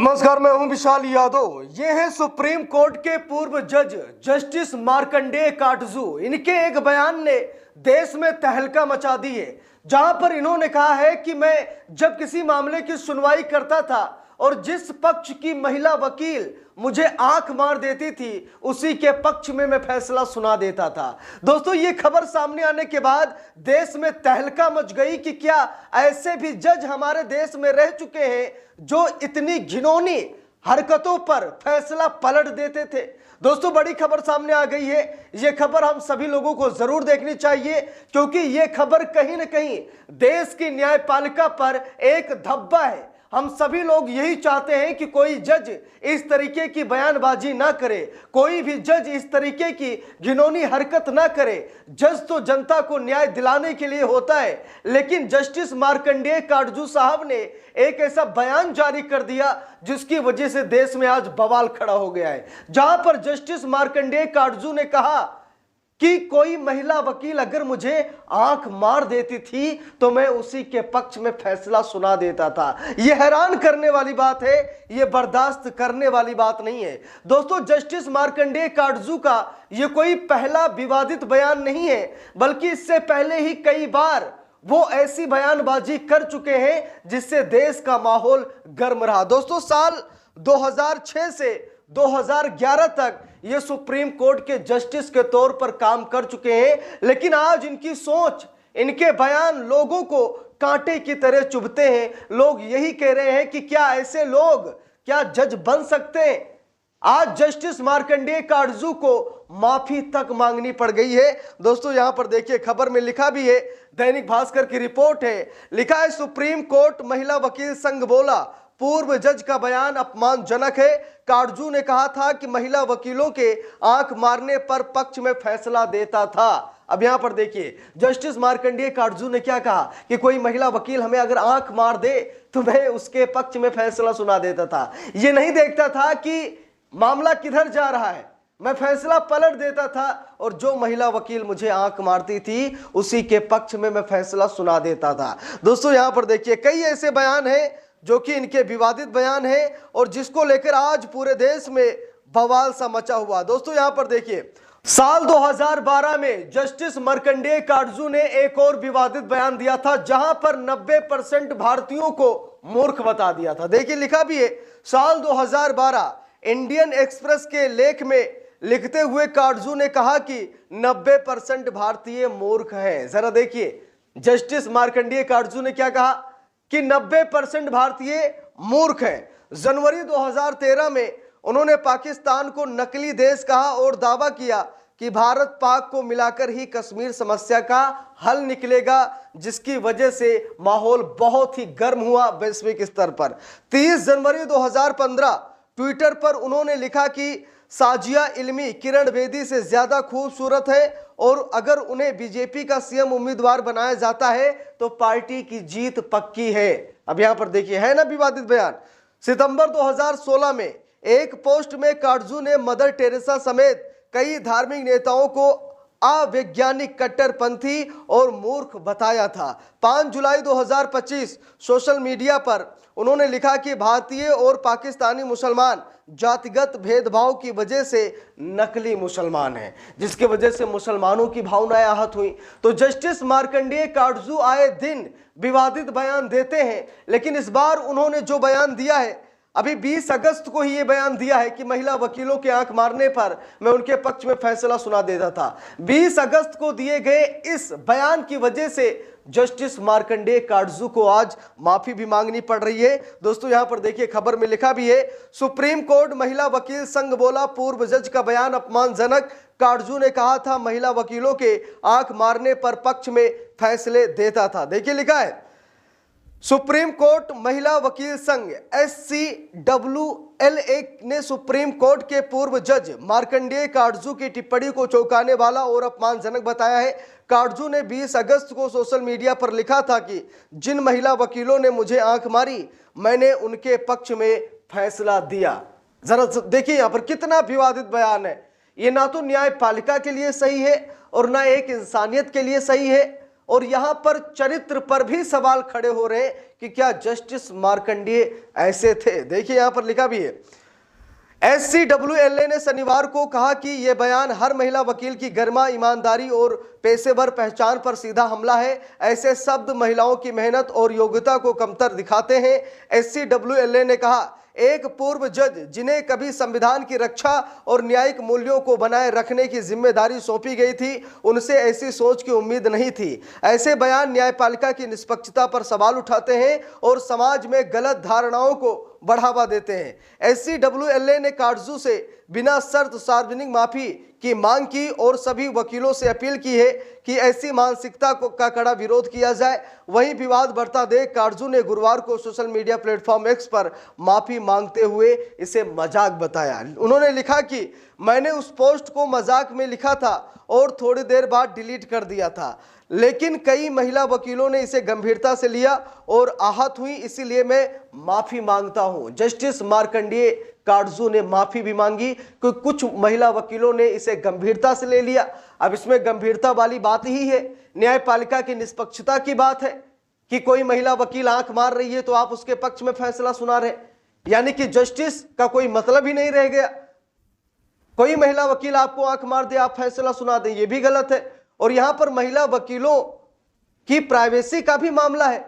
नमस्कार, मैं हूं विशाल यादव। ये है सुप्रीम कोर्ट के पूर्व जज जस्टिस मार्कंडेय काटजू। इनके एक बयान ने देश में तहलका मचा दी है, जहां पर इन्होंने कहा है कि मैं जब किसी मामले की सुनवाई करता था और जिस पक्ष की महिला वकील मुझे आंख मार देती थी उसी के पक्ष में मैं फैसला सुना देता था। दोस्तों, ये खबर सामने आने के बाद देश में तहलका मच गई कि क्या ऐसे भी जज हमारे देश में रह चुके हैं जो इतनी घिनौनी हरकतों पर फैसला पलट देते थे। दोस्तों, बड़ी खबर सामने आ गई है। यह खबर हम सभी लोगों को जरूर देखनी चाहिए, क्योंकि यह खबर कहीं ना कहीं देश की न्यायपालिका पर एक धब्बा है। हम सभी लोग यही चाहते हैं कि कोई जज इस तरीके की बयानबाजी ना करे, कोई भी जज इस तरीके की घिनौनी हरकत ना करे। जज तो जनता को न्याय दिलाने के लिए होता है, लेकिन जस्टिस मार्कंडेय काटजू साहब ने एक ऐसा बयान जारी कर दिया जिसकी वजह से देश में आज बवाल खड़ा हो गया है। जहां पर जस्टिस मार्कंडेय काटजू ने कहा कि कोई महिला वकील अगर मुझे आंख मार देती थी तो मैं उसी के पक्ष में फैसला सुना देता था। यह हैरान करने वाली बात है, यह बर्दाश्त करने वाली बात नहीं है। दोस्तों, जस्टिस मार्कंडेय काटजू का यह कोई पहला विवादित बयान नहीं है, बल्कि इससे पहले ही कई बार वो ऐसी बयानबाजी कर चुके हैं जिससे देश का माहौल गर्म रहा। दोस्तों, साल 2006 से 2011 तक ये सुप्रीम कोर्ट के जस्टिस के तौर पर काम कर चुके हैं, लेकिन आज इनकी सोच, इनके बयान लोगों को कांटे की तरह चुभते हैं। लोग यही कह रहे हैं कि क्या ऐसे लोग क्या जज बन सकते हैं। आज जस्टिस मार्कंडेय काटजू को माफी तक मांगनी पड़ गई है। दोस्तों, यहां पर देखिए, खबर में लिखा भी है, दैनिक भास्कर की रिपोर्ट है, लिखा है सुप्रीम कोर्ट महिला वकील संघ बोला पूर्व जज का बयान अपमानजनक है। काटजू ने कहा था कि महिला वकीलों के आंख मारने पर पक्ष में फैसला देता था। अब यहां पर देखिए, जस्टिस मार्कंडेय काटजू ने क्या कहा कि कोई महिला वकील हमें अगर आंख मार दे तो मैं उसके पक्ष में फैसला सुना देता था। ये नहीं देखता था कि मामला किधर जा रहा है, मैं फैसला पलट देता था और जो महिला वकील मुझे आंख मारती थी उसी के पक्ष में मैं फैसला सुना देता था। दोस्तों, यहां पर देखिए, कई ऐसे बयान हैं जो कि इनके विवादित बयान है और जिसको लेकर आज पूरे देश में बवाल सा मचा हुआ। दोस्तों, यहां पर देखिए, साल 2012 में जस्टिस मार्कंडेय काटजू ने एक और विवादित बयान दिया था, जहां पर 90% भारतीयों को मूर्ख बता दिया था। देखिए, लिखा भी है, साल 2012 इंडियन एक्सप्रेस के लेख में लिखते हुए काटजू ने कहा कि 90% भारतीय मूर्ख हैं। जरा देखिए, जस्टिस मार्कंडेय काटजू ने क्या कहा कि 90% भारतीय मूर्ख हैं। जनवरी 2013 में उन्होंने पाकिस्तान को नकली देश कहा और दावा किया कि भारत पाक को मिलाकर ही कश्मीर समस्या का हल निकलेगा, जिसकी वजह से माहौल बहुत ही गर्म हुआ वैश्विक स्तर पर। 30 जनवरी 2015 ट्विटर पर उन्होंने लिखा कि साजिया इल्मी किरण बेदी से ज्यादा खूबसूरत है और अगर उन्हें बीजेपी का सीएम उम्मीदवार बनाया जाता है तो पार्टी की जीत पक्की है। अब यहां पर देखिए, है ना विवादित बयान। सितंबर 2016 में एक पोस्ट में काटजू ने मदर टेरेसा समेत कई धार्मिक नेताओं को अवैज्ञानिक, कट्टरपंथी और मूर्ख बताया था। 5 जुलाई 2025 सोशल मीडिया पर उन्होंने लिखा कि भारतीय और पाकिस्तानी मुसलमान जातिगत भेदभाव की वजह से नकली मुसलमान हैं, जिसकी वजह से मुसलमानों की भावनाएं आहत हुई। तो जस्टिस मार्कंडेय काटजू आए दिन विवादित बयान देते हैं, लेकिन इस बार उन्होंने जो बयान दिया है, अभी 20 अगस्त को ही ये बयान दिया है कि महिला वकीलों के आंख मारने पर मैं उनके पक्ष में फैसला सुना देता था। 20 अगस्त को दिए गए इस बयान की वजह से जस्टिस मार्कंडेय काटजू को आज माफी भी मांगनी पड़ रही है। दोस्तों, यहां पर देखिए, खबर में लिखा भी है, सुप्रीम कोर्ट महिला वकील संघ बोला पूर्व जज का बयान अपमानजनक। काटजू ने कहा था महिला वकीलों के आंख मारने पर पक्ष में फैसले देता था। देखिए, लिखा है, सुप्रीम कोर्ट महिला वकील संघ SCWLA ने सुप्रीम कोर्ट के पूर्व जज मार्कंडेय काटजू की टिप्पणी को चौंकाने वाला और अपमानजनक बताया है। काटजू ने 20 अगस्त को सोशल मीडिया पर लिखा था कि जिन महिला वकीलों ने मुझे आंख मारी, मैंने उनके पक्ष में फैसला दिया। जरा देखिए, यहां पर कितना विवादित बयान है। ये ना तो न्यायपालिका के लिए सही है और ना एक इंसानियत के लिए सही है और यहां पर चरित्र पर भी सवाल खड़े हो रहे हैं कि क्या जस्टिस मार्कंडेय ऐसे थे। देखिए यहां पर लिखा भी है, SCWLA ने शनिवार को कहा कि यह बयान हर महिला वकील की गरिमा, ईमानदारी और पेशेवर पहचान पर सीधा हमला है। ऐसे शब्द महिलाओं की मेहनत और योग्यता को कमतर दिखाते हैं। SCWLA ने कहा, एक पूर्व जज जिन्हें कभी संविधान की रक्षा और न्यायिक मूल्यों को बनाए रखने की जिम्मेदारी सौंपी गई थी, उनसे ऐसी सोच की उम्मीद नहीं थी। ऐसे बयान न्यायपालिका की निष्पक्षता पर सवाल उठाते हैं और समाज में गलत धारणाओं को बढ़ावा देते हैं। SCWLA ने काटजू से बिना शर्त सार्वजनिक माफी की मांग की और सभी वकीलों से अपील की है कि ऐसी मानसिकता का कड़ा विरोध किया जाए। वहीं विवाद बढ़ता देख काटजू ने गुरुवार को सोशल मीडिया प्लेटफॉर्म X पर माफी मांगते हुए इसे मजाक बताया। उन्होंने लिखा कि मैंने उस पोस्ट को मजाक में लिखा था और थोड़ी देर बाद डिलीट कर दिया था, लेकिन कई महिला वकीलों ने इसे गंभीरता से लिया और आहत हुई, इसीलिए मैं माफी मांगता हूं। जस्टिस मार्कंडेय काटजू ने माफी भी मांगी क्योंकि कुछ महिला वकीलों ने इसे गंभीरता से ले लिया। अब इसमें गंभीरता वाली बात ही है, न्यायपालिका की निष्पक्षता की बात है कि कोई महिला वकील आंख मार रही है तो आप उसके पक्ष में फैसला सुना रहे, यानी कि जस्टिस का कोई मतलब ही नहीं रह गया। कोई महिला वकील आपको आंख मार दे, आप फैसला सुना दें, यह भी गलत है। और यहां पर महिला वकीलों की प्राइवेसी का भी मामला है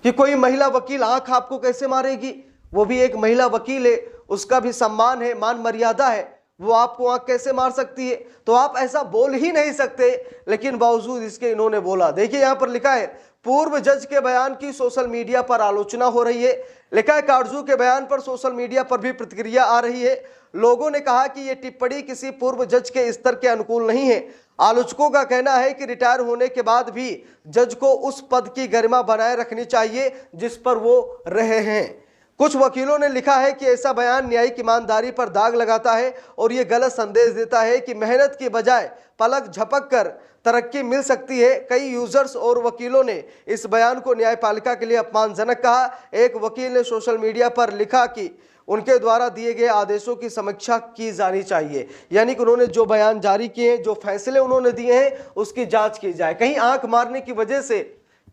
कि कोई महिला वकील आंख आपको कैसे मारेगी, वो भी एक महिला वकील है, उसका भी सम्मान है, मान मर्यादा है, वो आपको आंख कैसे मार सकती है। तो आप ऐसा बोल ही नहीं सकते, लेकिन बावजूद इसके इन्होंने बोला। देखिए यहां पर लिखा है, पूर्व जज के बयान की सोशल मीडिया पर आलोचना हो रही है। लिखा है, काटजू के बयान पर सोशल मीडिया पर भी प्रतिक्रिया आ रही है। लोगों ने कहा कि यह टिप्पणी किसी पूर्व जज के स्तर के अनुकूल नहीं है। आलोचकों का कहना है कि रिटायर होने के बाद भी जज को उस पद की गरिमा बनाए रखनी चाहिए जिस पर वो रहे हैं। कुछ वकीलों ने लिखा है कि ऐसा बयान न्यायिक ईमानदारी पर दाग लगाता है और ये गलत संदेश देता है कि मेहनत की बजाय पलक झपक कर तरक्की मिल सकती है। कई यूजर्स और वकीलों ने इस बयान को न्यायपालिका के लिए अपमानजनक कहा। एक वकील ने सोशल मीडिया पर लिखा कि उनके द्वारा दिए गए आदेशों की समीक्षा की जानी चाहिए, यानी कि उन्होंने जो बयान जारी किए हैं, जो फैसले उन्होंने दिए हैं, उसकी जांच की जाए। कहीं आंख मारने की वजह से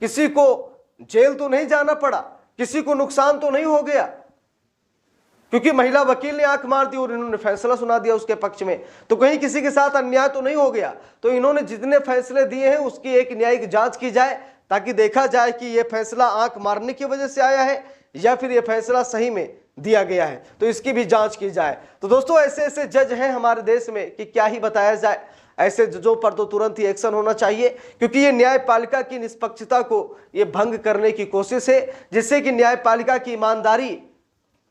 किसी को जेल तो नहीं जाना पड़ा, किसी को नुकसान तो नहीं हो गया, क्योंकि महिला वकील ने आंख मार दी और इन्होंने फैसला सुना दिया उसके पक्ष में, तो कहीं किसी के साथ अन्याय तो नहीं हो गया। तो इन्होंने जितने फैसले दिए हैं उसकी एक न्यायिक जांच की जाए, ताकि देखा जाए कि यह फैसला आंख मारने की वजह से आया है या फिर यह फैसला सही में दिया गया है, तो इसकी भी जांच की जाए। तो दोस्तों, ऐसे ऐसे जज हैं हमारे देश में कि क्या ही बताया जाए। ऐसे जजों पर तो तुरंत ही एक्शन होना चाहिए, क्योंकि ये न्यायपालिका की निष्पक्षता को ये भंग करने की कोशिश है, जिससे कि न्यायपालिका की ईमानदारी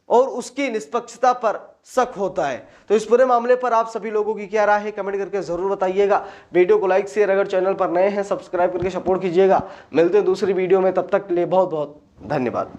और उसकी निष्पक्षता पर शक होता है। तो इस पूरे मामले पर आप सभी लोगों की क्या राय है, कमेंट करके जरूर बताइएगा। वीडियो को लाइक शेयर, अगर चैनल पर नए हैं सब्सक्राइब करके सपोर्ट कीजिएगा। मिलते हैं दूसरी वीडियो में, तब तक के लिए बहुत बहुत धन्यवाद।